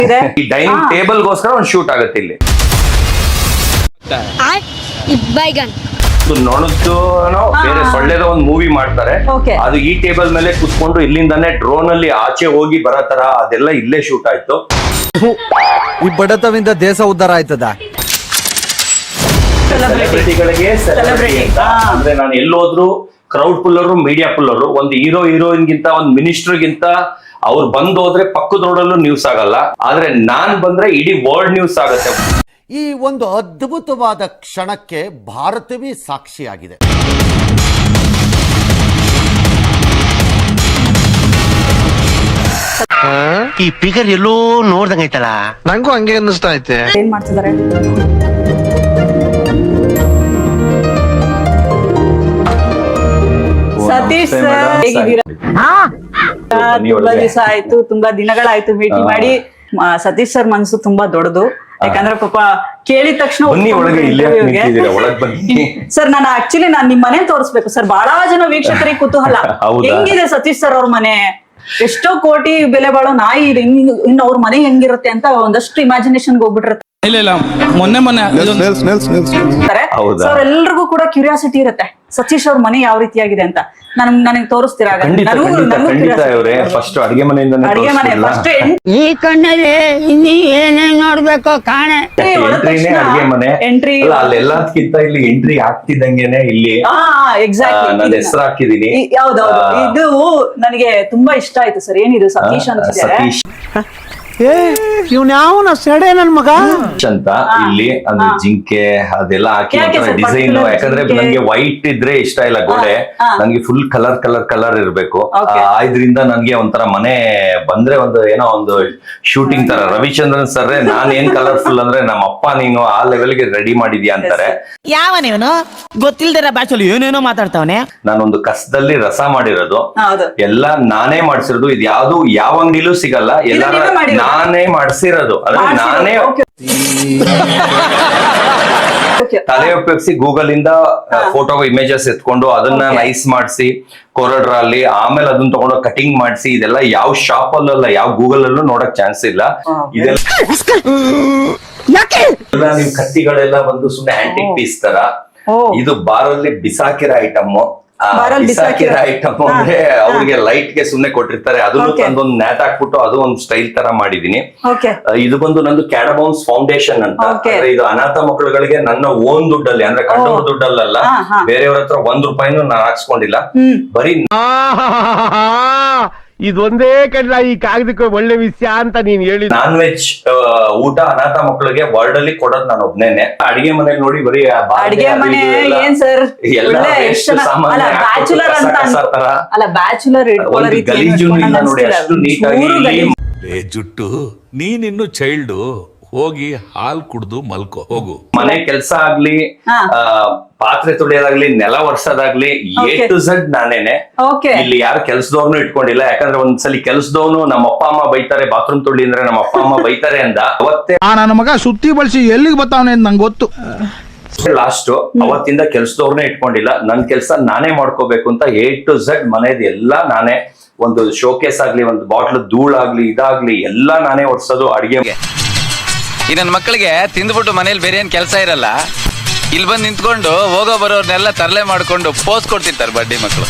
ಈ dining table ಗೋಸ್ಕರ ಒಂದು ಶೂಟ್ ಆಗುತ್ತೆ ಇಲ್ಲಿ. ನೊಣದ್ದು ಬೇರೆ ಸೊಳ್ಳೆದ ಒಂದು ಮೂವಿ ಮಾಡ್ತಾರೆ, ಅದು ಈ ಟೇಬಲ್ ಮೇಲೆ ಕುತ್ಕೊಂಡು ಇಲ್ಲಿಂದಾನೆ ಡ್ರೋನ್ ಅಲ್ಲಿ ಆಚೆ ಹೋಗಿ ಬರೋ ತರ ಅದೆಲ್ಲ ಇಲ್ಲೇ ಶೂಟ್ ಆಯ್ತು. ಈ ಬಡತವಿಂದ ದೇಶ ಉದ್ಧಾರ ಆಯ್ತದ. ಸೆಲೆಬ್ರಿಟಿಗಳಿಗೆ ಅಂದ್ರೆ ನಾನು ಎಲ್ಲೋದ್ರು ಕ್ರೌಡ್ ಪುಲ್ಲರು, ಮೀಡಿಯಾ ಪುಲ್ಲರು. ಒಂದು ಹೀರೋಯಿನ್ ಗಿಂತ ಒಂದು ಮಿನಿಸ್ಟರ್ ಗಿಂತ ಅವ್ರು ಬಂದ್ ಹೋದ್ರೆ ಪಕ್ಕದ ರೋಡಲ್ಲೂ ನ್ಯೂಸ್ ಆಗಲ್ಲ, ಆದ್ರೆ ನಾನ್ ಬಂದ್ರೆ ಇಡೀ ವರ್ಲ್ಡ್ ನ್ಯೂಸ್ ಆಗುತ್ತೆ. ಈ ಒಂದು ಅದ್ಭುತವಾದ ಕ್ಷಣಕ್ಕೆ ಭಾರತವೇ ಸಾಕ್ಷಿಯಾಗಿದೆ. ಈ ಫಿಗರ್ ಎಲ್ಲೋ ನೋಡ್ದಂಗೈತಲ್ಲ, ನಂಗೂ ಹಂಗೆ ಅನ್ನಿಸ್ತಾ ಐತೆ. ಏನ್ ಮಾಡ್ತಿದ್ದಾರೆ? ಸತೀಶ್ ಹೇಗಿದ್ದೀರಾ? ತುಂಬಾ ದಿವಸ ಆಯ್ತು, ತುಂಬಾ ದಿನಗಳಾಯ್ತು ಭೇಟಿ ಮಾಡಿ. ಸತೀಶ್ ಸರ್ ಮನ್ಸು ತುಂಬಾ ದೊಡ್ಡದು, ಯಾಕಂದ್ರೆ ಪಾಪ ಕೇಳಿದ ತಕ್ಷಣ ಸರ್ ನಾನು ಆಕ್ಚುಲಿ ನಾನ್ ನಿಮ್ ಮನೆ ತೋರಿಸ್ಬೇಕು ಸರ್, ಬಹಳ ಜನ ವೀಕ್ಷಕರಿಗೆ ಕುತೂಹಲ. ಹೆಂಗಿದೆ ಸತೀಶ್ ಸರ್ ಅವ್ರ ಮನೆ? ಎಷ್ಟೋ ಕೋಟಿ ಬೆಲೆ ಬಾಳೋ ನಾಯಿ ಇದೆ, ಇನ್ನು ಅವ್ರ ಮನೆ ಹೆಂಗಿರುತ್ತೆ ಅಂತ ಒಂದಷ್ಟು ಇಮ್ಯಾಜಿನೇಷನ್ ಹೋಗ್ಬಿಟ್ಟಿರುತ್ತೆ. ಇಲ್ಲ ಮೊನ್ನೆ ಎಲ್ರಿಗೂ ಕೂಡ ಕ್ಯೂರಿಯಾಸಿಟಿ ಇರುತ್ತೆ ಸತೀಶ್ ಅವ್ರ ಮನೆ ಯಾವ ರೀತಿಯಾಗಿದೆ ಅಂತ. ನನಗೆ ತೋರಿಸ್ತೀರಾ? ಫಸ್ಟ್ ಅಡಿಗೆ ಮನೆಯಿಂದ ಈ ಕಣ್ಣಲ್ಲಿ ಇನ್ನಿ ಏನೇನ್ ನೋಡ್ಬೇಕೋ ಕಾಣೆ. ಅಡಿಗೆ ಮನೆ ಎಂಟ್ರಿ ಅಲ್ಲೆಲ್ಲದಕ್ಕಿಂತ ಇಲ್ಲಿ ಎಂಟ್ರಿ ಆಗ್ತಿದ್ದಂಗೆನೆ ಇಲ್ಲಿ ನನ್ನ ಹೆಸರು ಹಾಕಿದೀನಿ. ಯಾವ್ದೌದು, ಇದು ನನಗೆ ತುಂಬಾ ಇಷ್ಟ ಆಯ್ತು ಸರ್. ಏನಿದು ಸತೀಶ್ ಅಂತಿದ್ದಾರೆ? ಇವ್ನ್ಯಾವನ ಸೆಡೆ ನನ್ ಮಗ ಅಂತ ಇಲ್ಲಿ ಅಂದ್ರೆ ಜಿಂಕೆ ಅದೆಲ್ಲ ಹಾಕಿ ಡಿಸೈನ್. ಯಾಕಂದ್ರೆ ನಂಗೆ ವೈಟ್ ಇದ್ರೆ ಇಷ್ಟ ಇಲ್ಲ ಗೋಡೆ, ನಂಗೆ ಫುಲ್ ಕಲರ್ ಇರ್ಬೇಕು. ಇದ್ರಿಂದ ನನ್ಗೆ ಒಂಥರ ಮನೆ ಬಂದ್ರೆ ಒಂದು ಏನೋ ಒಂದು ಶೂಟಿಂಗ್ ತರ. ರವಿಚಂದ್ರನ್ ಸರ್ ನಾನ್ ಏನ್ ಕಲರ್ಫುಲ್ ಅಂದ್ರೆ ನಮ್ಮ ಅಪ್ಪ ನೀನು ಆ ಲೆವೆಲ್ಗೆ ರೆಡಿ ಮಾಡಿದ್ಯಾ ಅಂತಾರೆ. ಯಾವ ನೀವನು ಗೊತ್ತಿಲ್ದಿರ ಭಾಷೆಯಲ್ಲಿ ಏನೇನೋ ಮಾತಾಡ್ತಾವನೆ. ನಾನೊಂದು ಕಸದಲ್ಲಿ ರಸ ಮಾಡಿರೋದು ಎಲ್ಲ ನಾನೇ ಮಾಡ್ಸಿರೋದು. ಇದು ಯಾವ್ದು ಯಾವ ಅಂಗಡಿಲೂ ಸಿಗಲ್ಲ, ಎಲ್ಲಾರ ನಾನೇ ಮಾಡ್ಸಿರೋದು. ಅಂದ್ರೆ ನಾನೇ ತಲೆ ಉಪಯೋಗಿಸಿ ಗೂಗಲ್ ಇಂದ ಫೋಟೋ ಇಮೇಜಸ್ ಎತ್ಕೊಂಡು ಅದನ್ನ ನೈಸ್ ಮಾಡಿಸಿ ಕೊರಡ್ರ ಅಲ್ಲಿ, ಆಮೇಲೆ ಅದನ್ನ ತಗೊಂಡು ಕಟಿಂಗ್ ಮಾಡಿಸಿ, ಇದೆಲ್ಲ ಯಾವ ಶಾಪ್ ಅಲ್ಲ ಯಾವ ಗೂಗಲ್ ಅಲ್ಲೂ ನೋಡಕ್ ಚಾನ್ಸ್ ಇಲ್ಲ. ಇದೆಲ್ಲ ನೀವು ಕತ್ತಿಗಳೆಲ್ಲ ಬಂದು ಸುಮ್ಮನೆ ಆಂಟಿಕ್ ಪೀಸ್ ತರ. ಇದು ಬಾರಲ್ಲಿ ಬಿಸಾಕಿರೋ ಐಟಮ್. ಬಿಸಾಕಿರೋ ಐಟಮ್ ಅಂದ್ರೆ ಅವ್ರಿಗೆ ಲೈಟ್ ಗೆ ಸುಮ್ನೆ ಕೊಟ್ಟಿರ್ತಾರೆ, ಅದನ್ನು ತಂದೊಂದು ನ್ಯಾಟ್ ಹಾಕ್ಬಿಟ್ಟು ಅದು ಒಂದು ಸ್ಟೈಲ್ ತರ ಮಾಡಿದೀನಿ. ಇದು ಬಂದು ನಂದು ಕ್ಯಾಡಬೌನ್ಸ್ ಫೌಂಡೇಶನ್ ಅಂತ. ಇದು ಅನಾಥ ಮಕ್ಕಳುಗಳಿಗೆ ನನ್ನ ಓನ್ ದುಡ್ಡಲ್ಲಿ, ಅಂದ್ರೆ ಕಂಡವ್ರ ದುಡ್ಡಲ್ಲ, ಬೇರೆಯವ್ರ ಹತ್ರ ₹1 ನಾನು ಹಾಕ್ಸ್ಕೊಂಡಿಲ್ಲ. ಬರೀ ಇದೊಂದೇ ಕಡ್ಲ ಈ ಕಾಗದಕ್ಕೆ ಒಳ್ಳೆ ವಿಷಯ ಅಂತ ನೀನ್ ಹೇಳಿ. ನಾನ್ ವೆಜ್ ಊಟ ಅನಾಥ ಮಕ್ಕಳಿಗೆ ವರ್ಲ್ಡ್ ಅಲ್ಲಿ ಕೊಡೋದು ನಾನು ಒಬ್ನೇನೆ. ಅಡಿಗೆ ಮನೇಲಿ ನೋಡಿ ಬರೀ ಅಡಿಗೆ ಮನೆ ಏನ್ ಸರ್, ನೋಡಿ ಅಷ್ಟು ನೀಟಾಗಿ. ಜುಟ್ಟು ನೀನಿನ್ನು ಚೈಲ್ಡ್, ಹೋಗಿ ಹಾಲ್ ಕುಡ್ದು ಮಲ್ಕೋ ಹೋಗು. ಮನೆ ಕೆಲ್ಸ ಆಗ್ಲಿ, ಪಾತ್ರೆ ತೊಳೆಯೋದಾಗ್ಲಿ, ನೆಲ ಒರ್ಸೋದಾಗ್ಲಿ, A to Z ನಾನೇನೆ. ಇಲ್ಲಿ ಯಾರು ಕೆಲ್ಸದವ್ರನ್ನು ಇಟ್ಕೊಂಡಿಲ್ಲ. ಯಾಕಂದ್ರೆ ಒಂದ್ಸಲಿ ಕೆಲ್ಸದವನು ನಮ್ಮ ಅಪ್ಪ ಅಮ್ಮ ಬೈತಾರೆ, ಬಾತ್ರೂಮ್ ತೊಳಿ ಅಂದ್ರೆ ನಮ್ಮ ಅಪ್ಪ ಅಮ್ಮ ಬೈತಾರೆ ಅಂದ. ಅವತ್ತೇ ನನ್ನ ಮಗ ಸುತ್ತಿ ಬಳಸಿ ಎಲ್ಲಿಗೆ ಬರ್ತಾವನೆ ಅಂತ ನಂಗೆ ಗೊತ್ತು. ಲಾಸ್ಟ್ ಅವತ್ತಿಂದ ಕೆಲ್ಸದವ್ರನ್ನೇ ಇಟ್ಕೊಂಡಿಲ್ಲ. ನನ್ ಕೆಲ್ಸ ನಾನೇ ಮಾಡ್ಕೋಬೇಕು ಅಂತ A to Z ಮನೆಯದು ಎಲ್ಲ ನಾನೇ. ಒಂದು ಶೋಕೇಸ್ ಆಗ್ಲಿ, ಒಂದು ಬಾಟ್ಲ್ ಧೂಳಾಗ್ಲಿ, ಇದಾಗ್ಲಿ ಎಲ್ಲ ನಾನೇ ಒರ್ಸೋದು. ಅಡಿಗೆ ಈ ನನ್ನ ಮಕ್ಕಳಿಗೆ ತಿಂದ್ಬಿಟ್ಟು ಮನೇಲಿ ಬೇರೆ ಏನ್ ಕೆಲಸ ಇರಲ್ಲ, ಇಲ್ಲಿ ಬಂದು ನಿಂತ್ಕೊಂಡು ಹೋಗೋ ಬರೋರ್ನೆಲ್ಲ ತರಲೆ ಮಾಡ್ಕೊಂಡು ಪೋಸ್ ಕೊಡ್ತಿರ್ತಾರೆ ಬಡ್ಡಿ ಮಕ್ಕಳು.